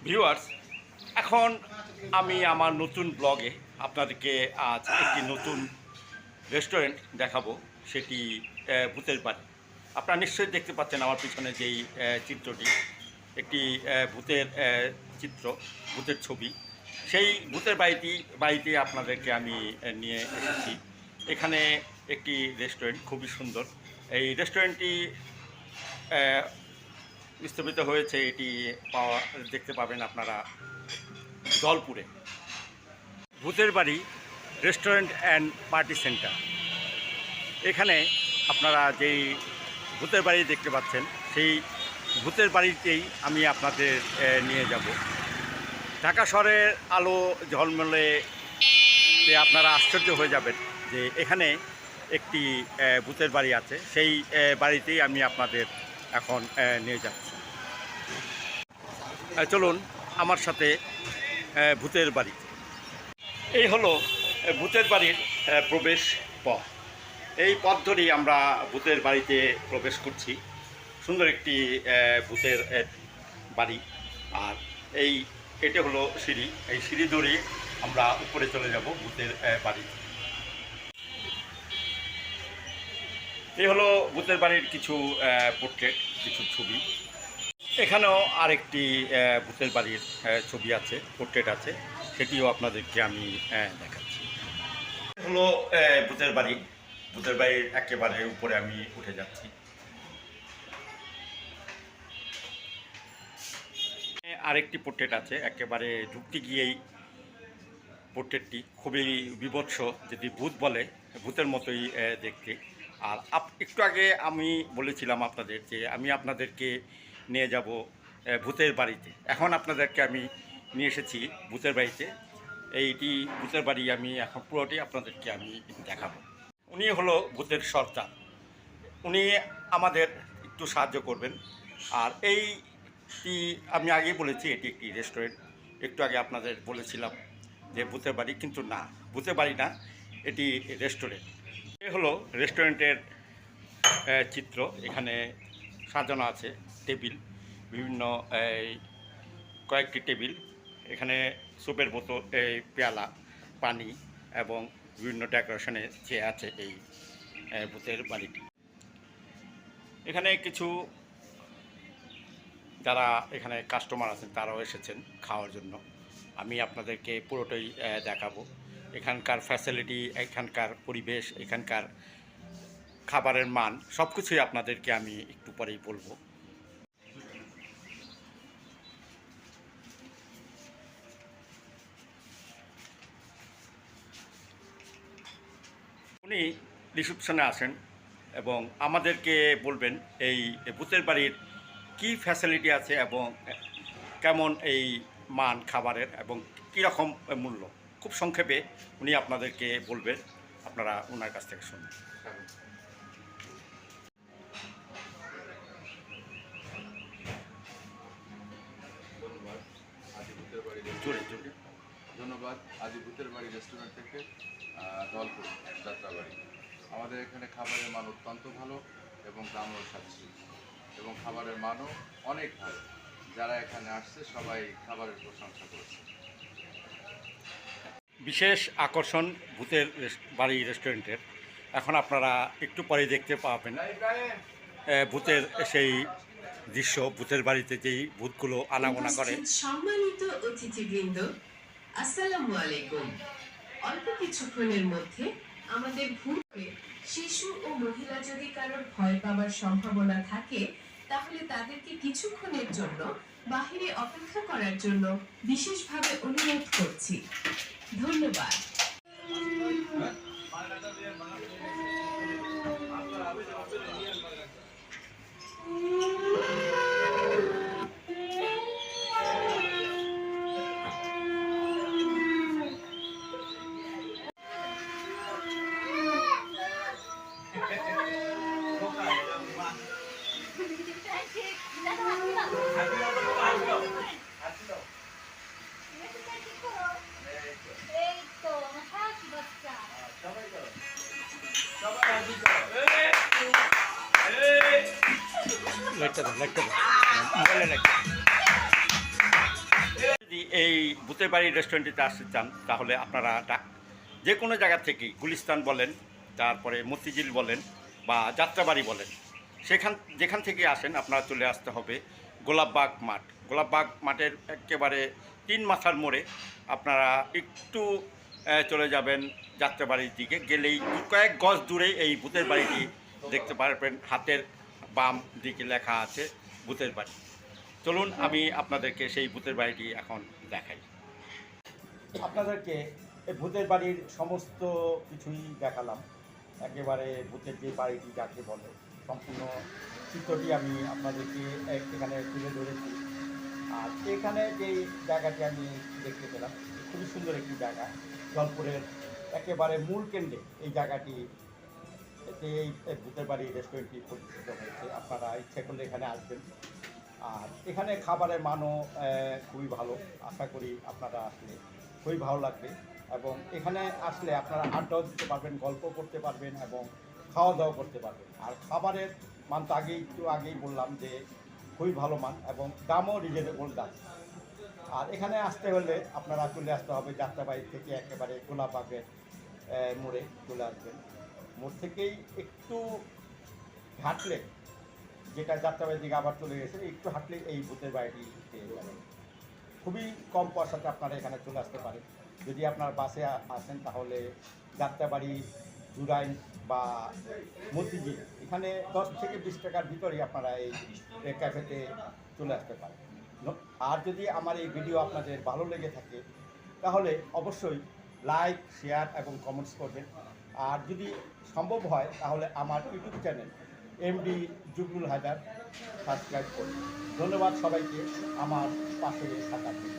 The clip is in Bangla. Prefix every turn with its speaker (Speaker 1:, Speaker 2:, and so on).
Speaker 1: ভিউয়ার্স, এখন আমি আমার নতুন ব্লগে আপনাদেরকে আজ একটি নতুন রেস্টুরেন্ট দেখাবো। সেটি ভূতের বাড়ি। আপনারা নিশ্চয়ই দেখতে পাচ্ছেন আমার পিছনে যেই চিত্রটি, একটি ভূতের চিত্র, ভূতের ছবি। সেই ভূতের বাড়িতে আপনাদেরকে আমি নিয়ে এসেছি। এখানে একটি রেস্টুরেন্ট, খুবই সুন্দর। এই রেস্টুরেন্টটি স্থাপিত হয়েছে, এটি দেখতে পাবেন আপনারা দলপুরে। ভূতের বাড়ি রেস্টুরেন্ট অ্যান্ড পার্টি সেন্টার। এখানে আপনারা যেই ভূতের বাড়ি দেখতে পাচ্ছেন, সেই ভূতের বাড়িতেই আমি আপনাদের নিয়ে যাব। ঢাকা শহরের আলো ঝলমলে আপনারা আশ্চর্য হয়ে যাবেন যে এখানে একটি ভূতের বাড়ি আছে। সেই বাড়িতেই আমি আপনাদের এখন নিয়ে যাচ্ছি। চলুন আমার সাথে ভূতের বাড়ি। এই হলো ভূতের বাড়ির প্রবেশ পথ। এই পথ ধরেই আমরা ভূতের বাড়িতে প্রবেশ করছি। সুন্দর একটি ভূতের বাড়ি। আর এটা হলো সিঁড়ি। এই সিঁড়ি ধরেই আমরা উপরে চলে যাব ভূতের বাড়ি। এই হলো ভূতের বাড়ির কিছু পোর্ট্রেট, কিছু ছবি। এখানেও আরেকটি ভূতের বাড়ির ছবি আছে, পোর্ট্রেট আছে, সেটিও আপনাদেরকে আমি দেখাচ্ছি। হলো ভূতের বাড়ি। ভূতের বাড়ির একেবারে উপরে আমি উঠে যাচ্ছি। আরেকটি পোর্ট্রেট আছে, একেবারে ঢুকতে গিয়েই পোর্ট্রেটটি খুবই বীভৎস, যদি ভূত বলে, ভূতের মতোই দেখতে। আর একটু আগে আমি বলেছিলাম আপনাদের যে আমি আপনাদেরকে নিয়ে যাব ভূতের বাড়িতে। এখন আপনাদেরকে আমি নিয়ে এসেছি ভূতের বাড়িতে। এইটি ভূতের বাড়ি, আমি এখন পুরোটি আপনাদেরকে আমি দেখাবো। উনি হলো ভূতের সর্দার। উনি আমাদের একটু সাহায্য করবেন। আর এইটি আমি আগেই বলেছি, এটি একটি রেস্টুরেন্ট। একটু আগে আপনাদের বলেছিলাম যে ভূতের বাড়ি, কিন্তু না, ভূতের বাড়ি না, এটি রেস্টুরেন্ট। এ হলো রেস্টুরেন্টের চিত্র। এখানে সাজানো আছে টেবিল, বিভিন্ন কয়েকটি টেবিল। এখানে সুপের বোতল, পেয়ালা, পানি এবং বিভিন্ন ডেকোরেশনে চেয়ে আছে এই ভূতের বাড়িটি। এখানে কিছু যারা এখানে কাস্টমার আছেন তারাও এসেছেন খাওয়ার জন্য। আমি আপনাদেরকে পুরোটাই দেখাবো। এখানকার ফ্যাসিলিটি, এখানকার পরিবেশ, এখানকার খাবারের মান, সব কিছুই আপনাদেরকে আমি একটু পরেই বলবো। উনি রিসেপশনে আসেন এবং আমাদেরকে বলবেন এই ভূতের বাড়ির কী ফ্যাসিলিটি আছে এবং কেমন এই মান খাবারের এবং কীরকম মূল্য। খুব সংক্ষেপে উনি আপনাদেরকে বলবেন, আপনারা ওনার কাছ থেকে শুনুন।
Speaker 2: ধন্যবাদ আদি ভূতের বাড়ি রেস্টুরেন্ট থেকে দলপুর যাত্রাবাড়ি। আমাদের এখানে খাবারের মান অত্যন্ত ভালো এবং দামও সাশ্রয়ী এবং খাবারের মানও অনেক ভালো। যারা এখানে আসছে সবাই খাবারের প্রশংসা করেছে।
Speaker 1: বিশেষ আকর্ষণ ভূতের বাড়ি রেস্টুরেন্টের। এখন আপনারা একটু পরে দেখতে পাবেন ভূতের সেই দৃশ্য, ভূতের বাড়িতে যেই ভূতগুলো আনাগোনা করে।
Speaker 3: সম্মানিত অতিথিবৃন্দ, আসসালামু আলাইকুম। অল্প কিছুক্ষণের মধ্যে আমাদের ভূতে শিশু ও মহিলা যদি কারোর ভয় পাওয়ার সম্ভাবনা থাকে, তাহলে তাদেরকে কিছুক্ষণের জন্য বাহিরে অপেক্ষা করার জন্য বিশেষভাবে অনুরোধ করছি। ধন্যবাদ।
Speaker 1: লাইটটা দাও, মোবাইলে লাইটটা। যদি এই ভূতের বাড়ি রেস্টুরেন্টে আসতে চান তাহলে আপনারা যে কোনো জায়গা থেকেই গুলিস্তান বলেন, তারপরে মতিঝিল বলেন বা যাত্রাবাড়ি বলেন, যেখান থেকে আসেন আপনারা চলে আসতে হবে গোলাপবাগ মাঠ। গোলাপবাগ মাঠের একেবারে 3 মাথার মোড়ে আপনারা একটু চলে যাবেন যাত্রাবাড়ির দিকে, গেলেই কয়েক গজ দূরে এই ভূতের বাড়িটি দেখতে পারবেন। হাতের বাম দিকে লেখা আছে ভূতের বাড়ি। চলুন আমি আপনাদেরকে সেই ভূতের বাড়িটি এখন দেখাই। আপনাদেরকে এই ভূতের বাড়ির সমস্ত কিছুই দেখালাম, একেবারে ভূতের যে বাড়িটি যাকে বলে সম্পূর্ণ চিত্রটি আমি আপনাদেরকে এখানে তুলে ধরেছি। আর এখানে যেই জায়গাটি আমি দেখতে পেলাম খুবই সুন্দর একটি জায়গা, জলপুরের একেবারে মূল কেন্দ্রে এই জায়গাটি, এই ভূতের বাড়ি রেস্টুরেন্টটি প্রতিষ্ঠিত হয়েছে। আপনারা ইচ্ছে করলে এখানে আসবেন। আর এখানে খাবারের মানও খুবই ভালো, আশা করি আপনারা আসলে খুবই ভালো লাগবে। এবং এখানে আসলে আপনারা আড্ডাও দিতে পারবেন, গল্প করতে পারবেন এবং খাওয়া দাওয়া করতে পারবেন। আর খাবারের মান তো একটু আগেই বললাম যে খুবই ভালো মান এবং দামও রিজনেবল দাম। আর এখানে আসতে হলে আপনারা চলে আসতে হবে যাত্রাবাড়ি থেকে একেবারে গোলাপবাগের মোড়ে চলে আসবেন। মোড় থেকেই একটু হাঁটলে, যেটা যাত্রাবাড়ির দিকে আবার চলে গেছে, একটু হাঁটলে এই ভূতের বাড়িটি পেয়ে যাবেন। খুবই কম পয়সাতে আপনারা এখানে চলে আসতে পারেন। যদি আপনার বাসে আসেন তাহলে যাত্রাবাড়ি, জুরাইন বা মতিঝিল, এখানে 10 থেকে 20 টাকার ভিতরেই আপনারা এই ক্যাফেতে চলে আসতে পারেন। আর যদি আমার এই ভিডিও আপনাদের ভালো লেগে থাকে তাহলে অবশ্যই লাইক, শেয়ার এবং কমেন্টস করবেন। আর যদি সম্ভব হয় তাহলে আমার YouTube channel MD Jugnul Haider subscribe করুন। ধন্যবাদ সবাইকে আমার পাশে থাকার জন্য।